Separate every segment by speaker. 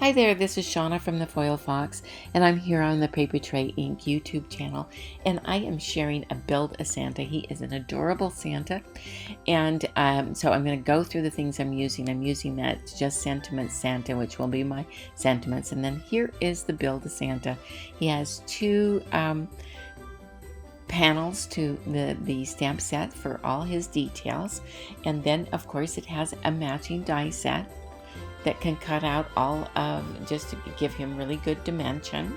Speaker 1: Hi there, this is Shauna from the Foil Fox, and I'm here on the Paper Tray Ink YouTube channel, and I am sharing a Build a Santa. He is an adorable Santa, and so I'm going to go through the things I'm using. I'm using that Just Sentiments Santa, which will be my sentiments, and then here is the Build a Santa. He has two panels to the stamp set for all his details, and then of course it has a matching die set that can cut out all of, just to give him really good dimension.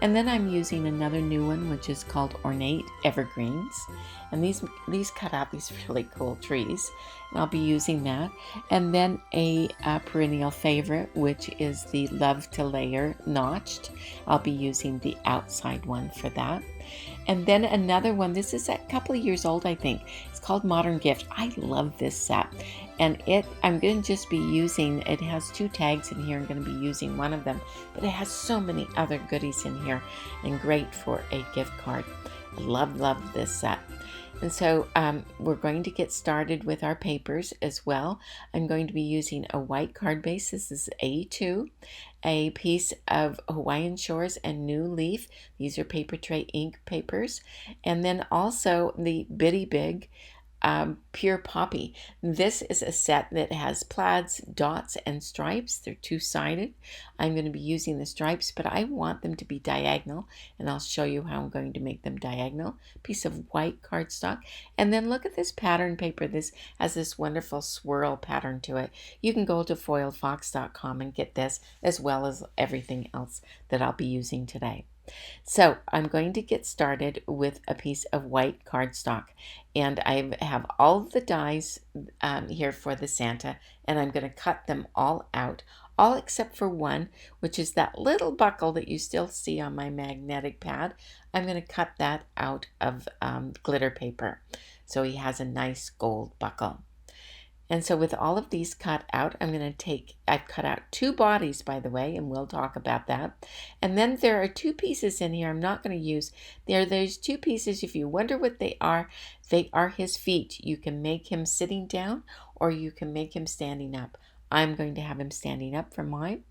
Speaker 1: And then I'm using another new one, which is called Ornate Evergreens. And these cut out these really cool trees. And I'll be using that. And then a perennial favorite, which is the Love to Layer Notched. I'll be using the outside one for that. And then another one, this is a couple of years old, I think. It's called Modern Gift. I love this set. And I'm going to just be using, it has two tags in here. I'm going to be using one of them, but it has so many other goodies in here and great for a gift card. I love this set. And so we're going to get started with our papers as well. I'm going to be using a white card base. This is A2, a piece of Hawaiian Shores and New Leaf. These are Paper Tray Ink papers. And then also the Bitty Big Pure Poppy. This is a set that has plaids, dots, and stripes. They're two-sided. I'm going to be using the stripes, but I want them to be diagonal, and I'll show you how I'm going to make them diagonal. Piece of white cardstock. And then look at this pattern paper. This has this wonderful swirl pattern to it. You can go to foilfox.com and get this, as well as everything else that I'll be using today. So I'm going to get started with a piece of white cardstock, and I have all of the dies here for the Santa, and I'm going to cut them all out, all except for one, which is that little buckle that you still see on my magnetic pad. I'm going to cut that out of glitter paper, so he has a nice gold buckle. And so with all of these cut out, I've cut out two bodies, by the way, and we'll talk about that. And then there are two pieces in here I'm not going to use. There's two pieces. If you wonder what they are his feet. You can make him sitting down or you can make him standing up. I'm going to have him standing up for mine.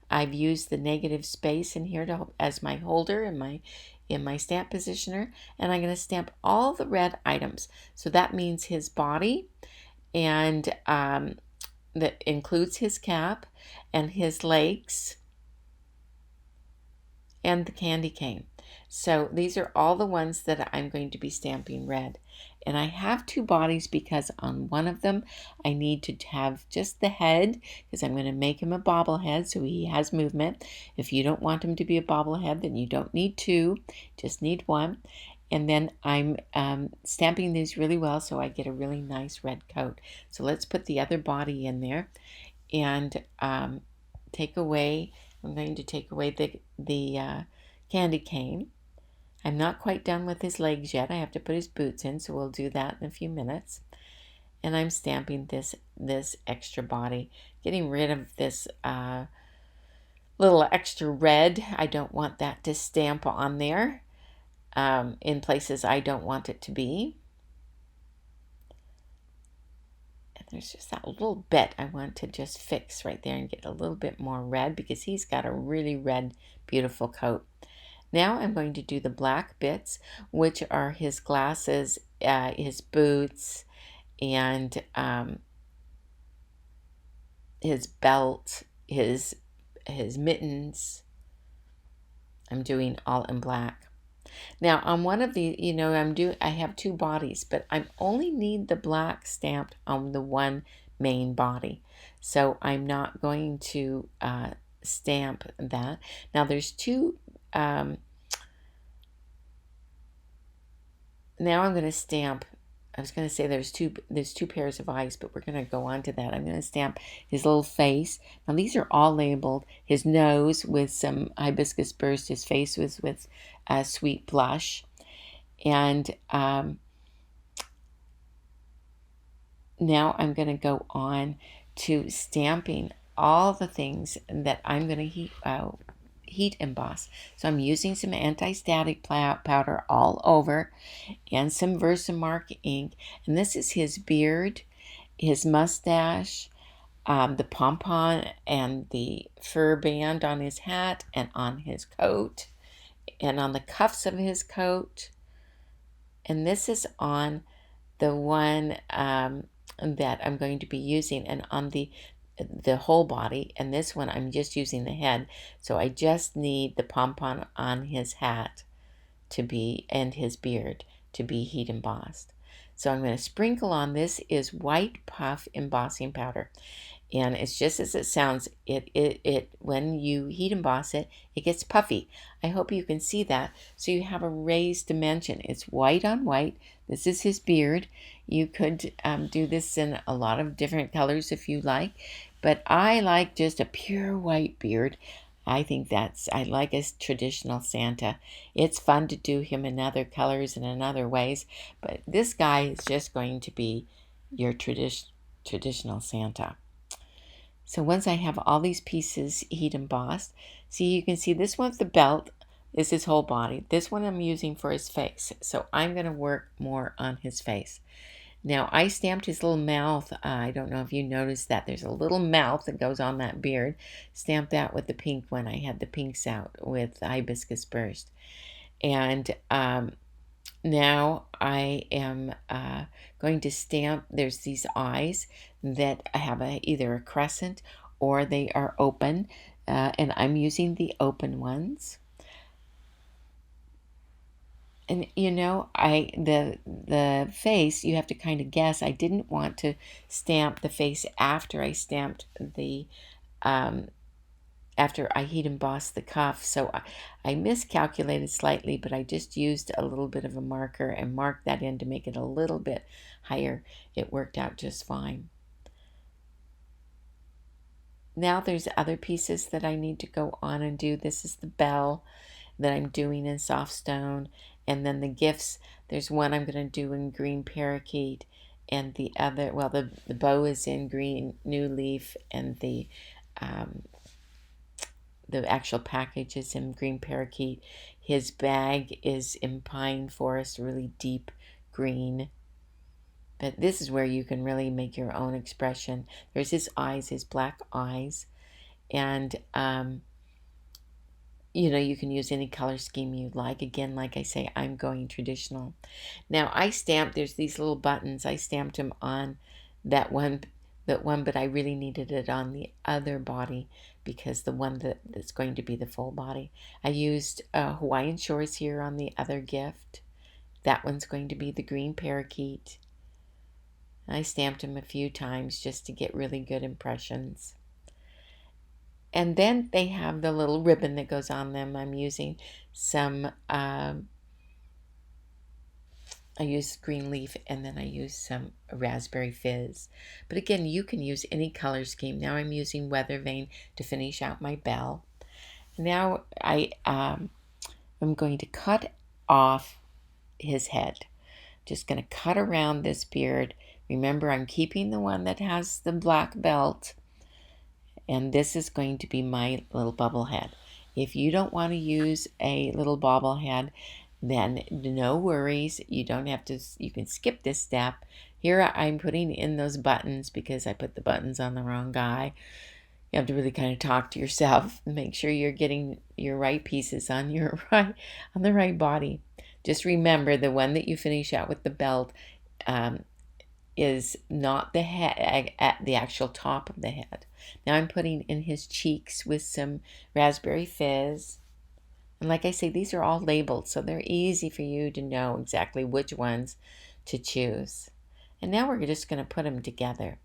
Speaker 1: I've used the negative space in here as my holder in my stamp positioner, and I'm going to stamp all the red items. So that means his body, and that includes his cap and his legs and the candy cane. So these are all the ones that I'm going to be stamping red. And I have two bodies because on one of them I need to have just the head, because I'm going to make him a bobblehead so he has movement. If you don't want him to be a bobblehead, then you don't need two, just need one. And then I'm stamping these really well so I get a really nice red coat. So let's put the other body in there and I'm going to take away the candy cane. I'm not quite done with his legs yet. I have to put his boots in, so we'll do that in a few minutes. And I'm stamping this extra body, getting rid of this little extra red. I don't want that to stamp on there. In places I don't want it to be. And there's just that little bit I want to just fix right there and get a little bit more red because he's got a really red, beautiful coat. Now I'm going to do the black bits, which are his glasses, his boots, and his belt, his mittens. I'm doing all in black. Now on one of the, I have two bodies, but I only need the black stamped on the one main body. So I'm not going to stamp that. Now there's two, now I'm going to stamp, I was going to say there's two pairs of eyes, but we're going to go on to that. I'm going to stamp his little face. Now these are all labeled. His nose with some hibiscus burst. His face was with sweet blush. And now I'm going to go on to stamping all the things that I'm going to heat emboss. So I'm using some anti-static powder all over and some Versamark ink. And this is his beard, his mustache, the pompon and the fur band on his hat and on his coat and on the cuffs of his coat. And this is on the one that I'm going to be using, and on the whole body. And this one I'm just using the head, so I just need the pompon on his hat to be, and his beard to be heat embossed. So I'm going to sprinkle on. This is white puff embossing powder, and it's just as it sounds. It when you heat emboss it, it gets puffy. I hope you can see that. So you have a raised dimension. It's white on white. This is his beard. You could do this in a lot of different colors if you like, but I like just a pure white beard. I like a traditional Santa. It's fun to do him in other colors and in other ways, but this guy is just going to be your traditional Santa. So once I have all these pieces heat embossed, see, you can see this one's the belt, is his whole body. This one I'm using for his face. So I'm going to work more on his face. Now I stamped his little mouth. I don't know if you noticed that there's a little mouth that goes on that beard. Stamped that with the pink one. I had the pinks out with hibiscus burst. And now I am going to stamp. There's these eyes that have either a crescent or they are open, and I'm using the open ones. And the face, you have to kind of guess. I didn't want to stamp the face after I stamped the after I heat embossed the cuff. So I miscalculated slightly, but I just used a little bit of a marker and marked that in to make it a little bit higher. It worked out just fine. Now there's other pieces that I need to go on and do. This is the bell that I'm doing in soft stone. And then the gifts, there's one I'm going to do in green parakeet, and the other, well, the bow is in green new leaf, and the actual package is in green parakeet. His bag is in pine forest, really deep green. But this is where you can really make your own expression. There's his eyes, his black eyes. And, you can use any color scheme you like. Again, like I say, I'm going traditional. Now, there's these little buttons. I stamped them on that one, but I really needed it on the other body because the one that's going to be the full body. I used Hawaiian Shores here on the other gift. That one's going to be the green parakeet. I stamped them a few times just to get really good impressions. And then they have the little ribbon that goes on them. I'm using some, I use green leaf, and then I use some raspberry fizz. But again, you can use any color scheme. Now I'm using Weather Vane to finish out my bell. Now I'm going to cut off his head. Just going to cut around this beard. Remember, I'm keeping the one that has the black belt, and this is going to be my little bubble head. If you don't want to use a little bobble head, then no worries. You don't have to, you can skip this step. Here I'm putting in those buttons because I put the buttons on the wrong guy. You have to really kind of talk to yourself and make sure you're getting your right pieces on the right body. Just remember, the one that you finish out with the belt is not the head, at the actual top of the head. Now I'm putting in his cheeks with some raspberry fizz. And like I say, these are all labeled, so they're easy for you to know exactly which ones to choose. And now we're just going to put them together.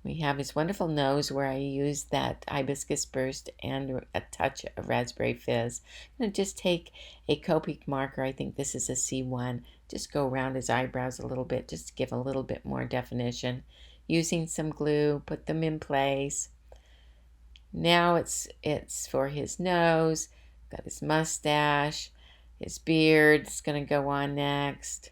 Speaker 1: We have his wonderful nose where I used that hibiscus burst and a touch of raspberry fizz. I'm going to just take a Copic marker. I think this is a C1. Just go around his eyebrows a little bit just to give a little bit more definition. Using some glue, put them in place. Now it's for his nose. Got his mustache, his beard is going to go on next.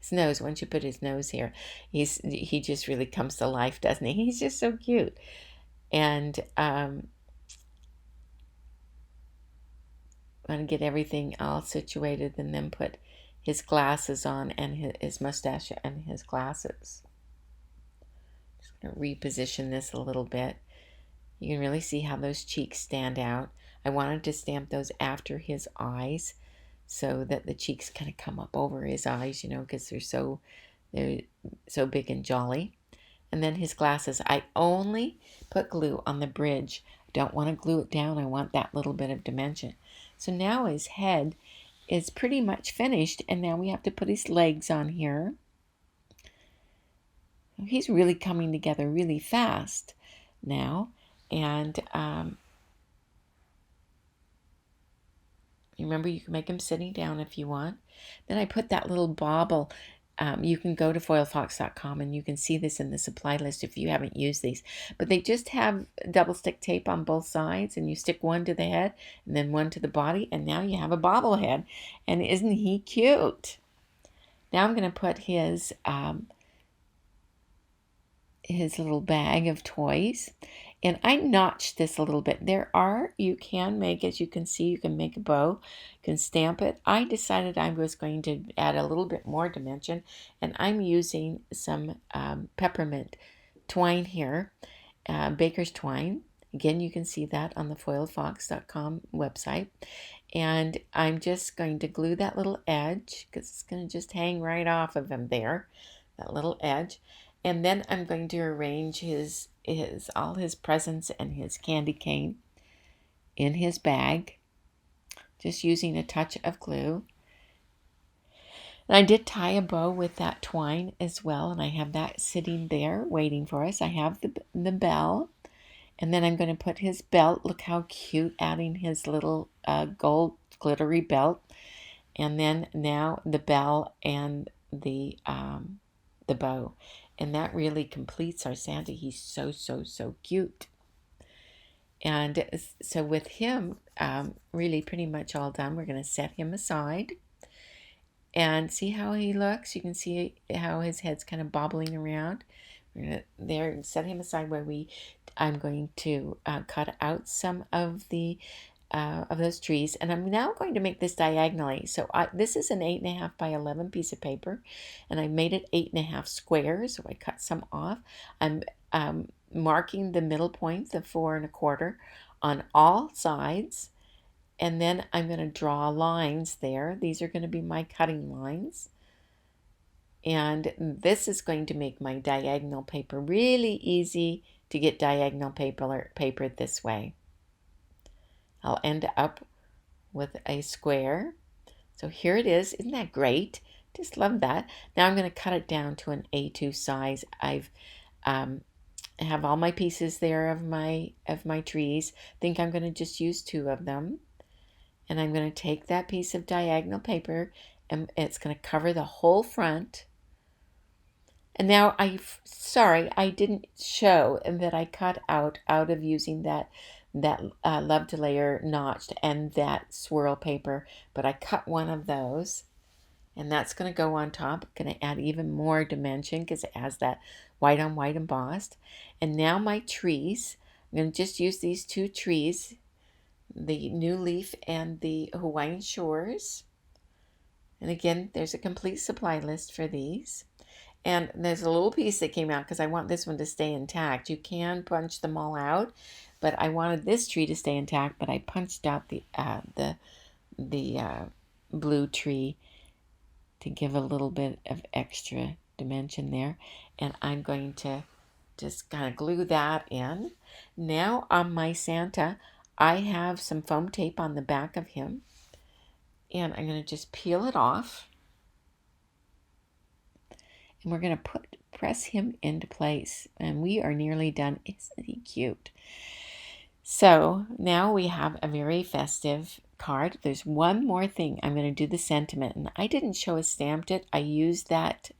Speaker 1: His nose, once you put his nose here, he just really comes to life, doesn't he? He's just so cute. And I'm going to get everything all situated and then put his glasses on, and his mustache and his glasses. reposition this a little bit. You can really see how those cheeks stand out. I wanted to stamp those after his eyes so that the cheeks kind of come up over his eyes, because they're so big and jolly. And then his glasses, I only put glue on the bridge. I don't want to glue it down. I want that little bit of dimension. So now his head is pretty much finished, and now we have to put his legs on here. He's really coming together really fast now. And remember, you can make him sitting down if you want. Then I put that little bauble. You can go to foilfox.com and you can see this in the supply list if you haven't used these. But they just have double stick tape on both sides, and you stick one to the head and then one to the body, and now you have a bobblehead. And isn't he cute? Now I'm going to put his little bag of toys. And I notched this a little bit. You can make, as you can see, you can make a bow, you can stamp it. I decided I was going to add a little bit more dimension, and I'm using some peppermint twine here, baker's twine. Again, you can see that on the foilfox.com website. And I'm just going to glue that little edge because it's going to just hang right off of him there, that little edge. And then I'm going to arrange all his presents and his candy cane in his bag, just using a touch of glue. And I did tie a bow with that twine as well, and I have that sitting there waiting for us. I have the bell, and then I'm going to put his belt. Look how cute, adding his little gold glittery belt. And then now the bell and the bow. And that really completes our Santa. He's so, so, so cute. And so with him really pretty much all done, we're going to set him aside and see how he looks. You can see how his head's kind of bobbling around. We're going to set him aside where I'm going to cut out some of those trees, and I'm now going to make this diagonally. So this is an 8.5 by 11 piece of paper, and I made it 8.5 squares. So I cut some off. I'm marking the middle point, the 4 1/4, on all sides, and then I'm going to draw lines there. These are going to be my cutting lines, and this is going to make my diagonal paper really easy to get diagonal paper this way. I'll end up with a square. So here it is. Isn't that great? Just love that. Now I'm going to cut it down to an A2 size. I have all my pieces there of my trees. I think I'm going to just use 2 of them. And I'm going to take that piece of diagonal paper, and it's going to cover the whole front. And now I didn't show that I cut out of using that love to layer notched and that swirl paper, but I cut one of those, and that's going to go on top. Going to add even more dimension because it has that white on white embossed. And now my trees, I'm going to just use these 2 trees, the New Leaf and the Hawaiian Shores. And again, there's a complete supply list for these. And there's a little piece that came out because I want this one to stay intact. You can punch them all out, but I wanted this tree to stay intact, but I punched out the blue tree to give a little bit of extra dimension there. And I'm going to just kind of glue that in. Now on my Santa, I have some foam tape on the back of him, and I'm going to just peel it off. And we're going to press him into place. And we are nearly done. Isn't he cute? So now we have a very festive card. There's one more thing. I'm going to do the sentiment. And I didn't show us stamped it. I used that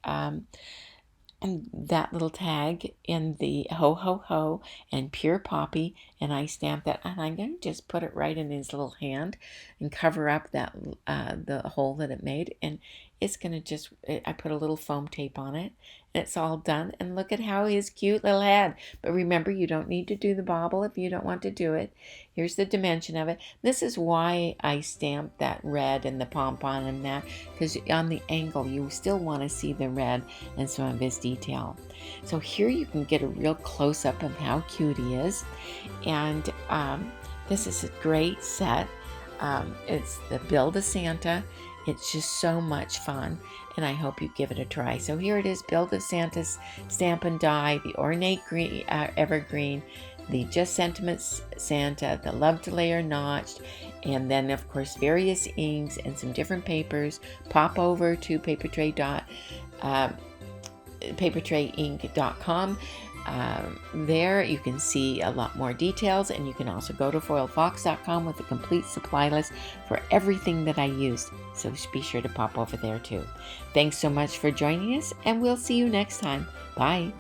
Speaker 1: little tag in the ho ho ho and pure poppy, and I stamped that, and I'm going to just put it right in his little hand and cover up that the hole that it made. And it's going to I put a little foam tape on it, It's all done, and look at how his cute little head. But remember, you don't need to do the bobble if you don't want to do it. Here's the dimension of it. This is why I stamped that red and the pom-pom and that, because on the angle you still want to see the red and some of his detail. So here you can get a real close-up of how cute he is. And this is a great set. It's the Build a Santa. It's just so much fun, and I hope you give it a try. So here it is, Build a Santa Stamp and Die, the Ornate Green, Evergreen, the Just Sentiments Santa, the Love to Layer Notched, and then of course various inks and some different papers. Pop over to papertrayink.com. There you can see a lot more details, and you can also go to foilfox.com with a complete supply list for everything that I used. So be sure to pop over there too. Thanks so much for joining us, and we'll see you next time. Bye.